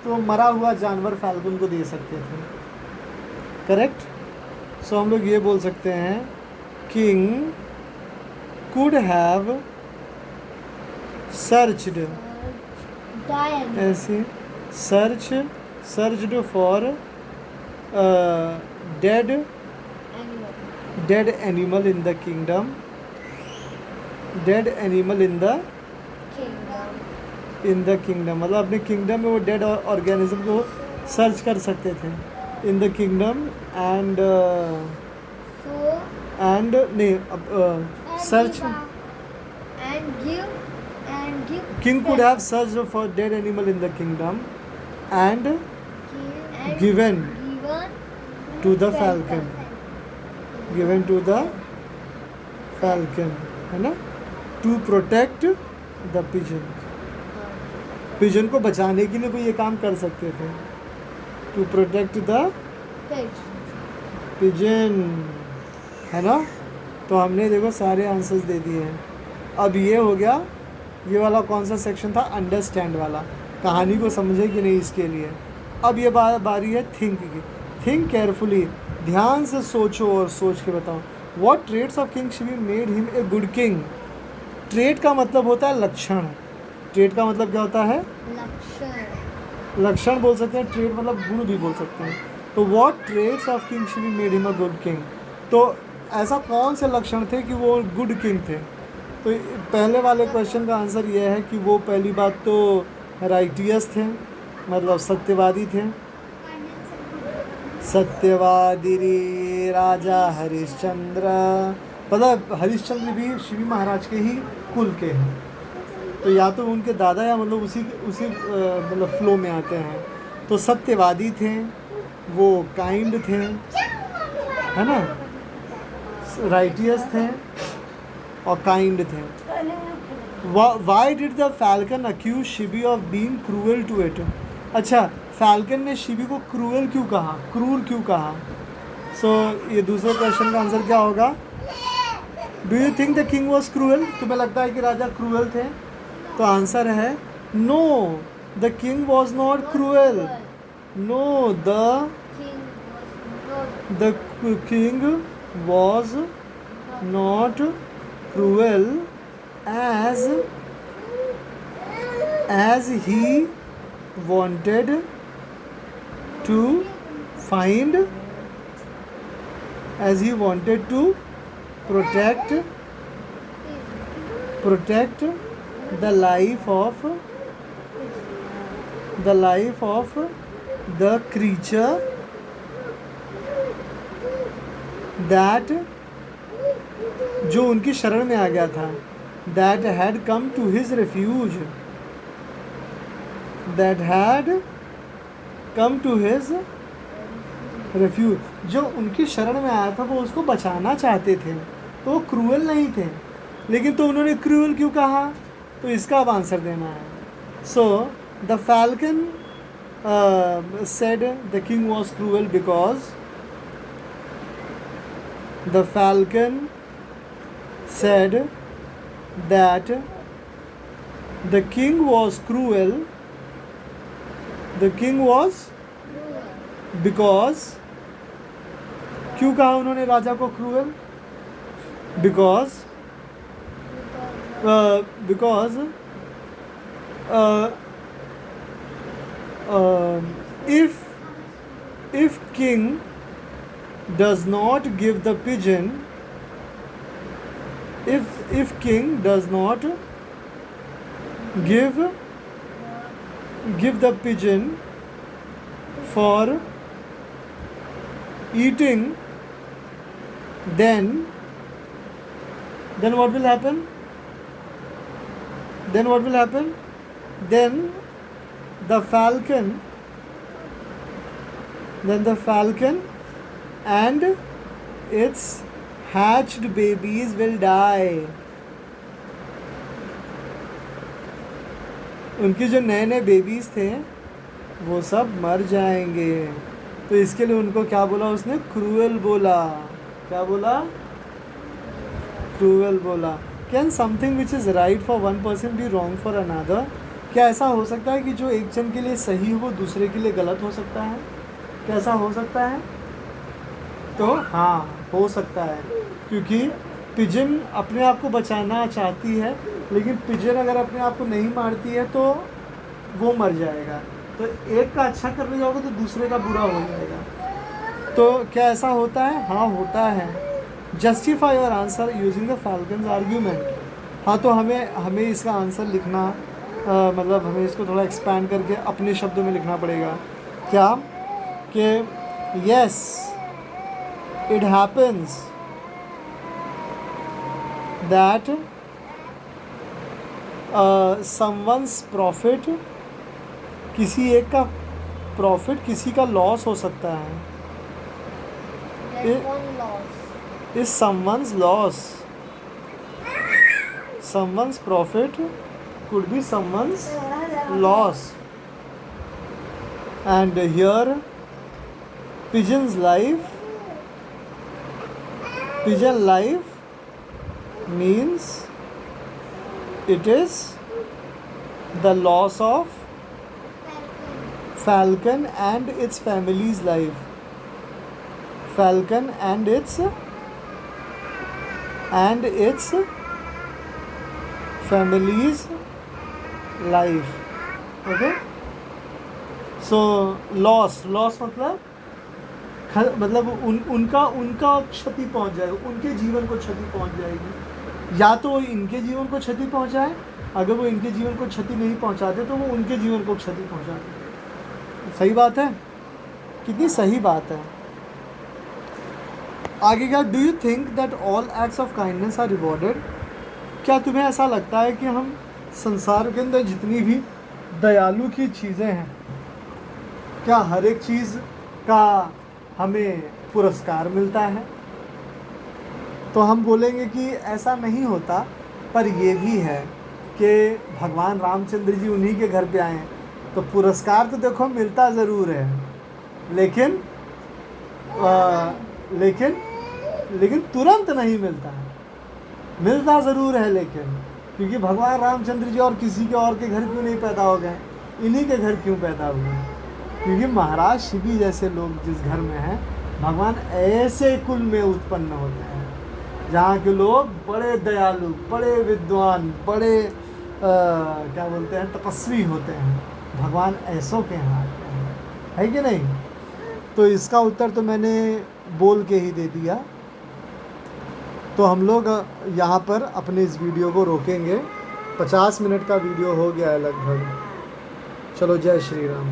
तो मरा हुआ जानवर फाल्गुन को दे सकते थे. करेक्ट. सो हम लोग ये बोल सकते हैं किंग could have searched ऐसे searched for dead animal in the kingdom. Dead animal in the kingdom मतलब अपने किंगडम में वो डेड ऑर्गेनिज्म को सर्च कर सकते थे. इन द किंगडम एंड नहीं search and give king could have searched for dead animal in the kingdom and given to the falcon. Given to the falcon, है ना. to protect the pigeon. Pigeon को बचाने के लिए वो ये काम कर सकते थे. to protect the pigeon, है ना. तो हमने देखो सारे आंसर्स दे दिए हैं. अब ये हो गया ये वाला कौन सा सेक्शन था? अंडरस्टैंड वाला, कहानी को समझे कि नहीं इसके लिए। अब ये बारी है थिंक की। थिंक केयरफुली, ध्यान से सोचो और सोच के बताओ। What traits of king Shibi made him a good king? Trait का मतलब होता है लक्षण। ट्रेट का मतलब क्या होता है? लक्षण। लक्षण बोल सकते हैं, ट्रेट मतलब गुण भी बोल सकते हैं। तो what traits of king Shibi made him a good king? तो ऐसा कौन से लक्षण थे कि वो गुड किंग थे? तो पहले वाले क्वेश्चन का आंसर ये है कि वो पहली बात तो राइटियस थे, मतलब सत्यवादी थे। सत्यवादी राजा हरिश्चंद्र, मतलब हरिश्चंद्र भी शिवी महाराज के ही कुल के हैं। तो या तो उनके दादा या मतलब उसी मतलब फ्लो में आते हैं। तो सत्यवादी थे, वो काइंड थे, है ना, राइटियस थे और काइंड थे। Why did the falcon accuse Shibi of being cruel to it? अच्छा, फैल्कन ने शिबी को क्रूअल क्यों कहा, क्रूर क्यों कहा? सो ये दूसरे क्वेश्चन का आंसर क्या होगा? Do you think the king was cruel? तुम्हें लगता है कि राजा क्रूअल थे? तो आंसर है no, the king was not cruel. No, the king was not cruel as he wanted to find, as he wanted to protect the life of the creature that जो उनकी शरण में आ गया था। That had come to his refuge, that had come to his refuge, जो उनकी शरण में आया था वो उसको बचाना चाहते थे, तो वो क्रूअल नहीं थे। लेकिन तो उन्होंने क्रूअल क्यों कहा? तो इसका अब आंसर देना है। So the falcon said the king was cruel because the falcon said that the king was cruel. The king was because, क्यों कहा उन्होंने राजा को cruel? because if king does not give the pigeon, if king does not give the pigeon for eating, then what will happen? Then the falcon and its hatched babies will die. उनके जो नए नए babies थे वो सब मर जाएंगे। तो इसके लिए उनको क्या बोला उसने? क्रूअल बोला। क्या बोला? क्रूअल बोला। Can something which is right for one person be wrong for another? क्या ऐसा हो सकता है कि जो एक जन के लिए सही हो वो दूसरे के लिए गलत हो सकता है? क्या ऐसा हो सकता है? तो हाँ, हो सकता है, क्योंकि पिजन अपने आप को बचाना चाहती है, लेकिन पिजन अगर अपने आप को नहीं मारती है तो वो मर जाएगा। तो एक का अच्छा करने जाओगे तो दूसरे का बुरा हो जाएगा। तो क्या ऐसा होता है? हाँ, होता है। Justify your answer using the falcons argument. हाँ, तो हमें इसका आंसर लिखना मतलब हमें इसको थोड़ा एक्सपैंड करके अपने शब्दों में लिखना पड़ेगा। क्या? कि yes, it happens that someone's profit, किसी एक का प्रॉफिट किसी का लॉस हो सकता है। Is someone's loss, someone's profit could be someone's loss. And here pigeon life means it is the loss of falcon and its family's life. Falcon and its family's life. Okay. So loss मतलब उनका क्षति पहुंच जाएगा, उनके जीवन को क्षति पहुंच जाएगी। या तो वो इनके जीवन को क्षति पहुंचाए, अगर वो इनके जीवन को क्षति नहीं पहुंचाते तो वो उनके जीवन को क्षति पहुंचाते। सही बात है, कितनी सही बात है। आगे क्या, do you think that all acts of kindness are rewarded? क्या तुम्हें ऐसा लगता है कि हम संसार के अंदर जितनी भी दयालु की चीज़ें हैं, क्या हर एक चीज़ का हमें पुरस्कार मिलता है? तो हम बोलेंगे कि ऐसा नहीं होता, पर ये भी है कि भगवान रामचंद्र जी उन्हीं के घर पे आए हैं, तो पुरस्कार तो देखो मिलता ज़रूर है, लेकिन तुरंत नहीं मिलता है। मिलता ज़रूर है लेकिन, क्योंकि भगवान रामचंद्र जी और किसी के और के घर क्यों नहीं पैदा हो गए, इन्हीं के घर क्यों पैदा हुए? क्योंकि महाराज शिवी जैसे लोग जिस घर में हैं, भगवान ऐसे कुल में उत्पन्न होते हैं जहाँ के लोग बड़े दयालु, बड़े विद्वान, बड़े क्या बोलते हैं, तपस्वी होते हैं। भगवान ऐसों के यहाँ आते हैं, है कि नहीं? तो इसका उत्तर तो मैंने बोल के ही दे दिया। तो हम लोग यहाँ पर अपने इस वीडियो को रोकेंगे। 50 मिनट का वीडियो हो गया है लगभग। चलो, जय श्री राम।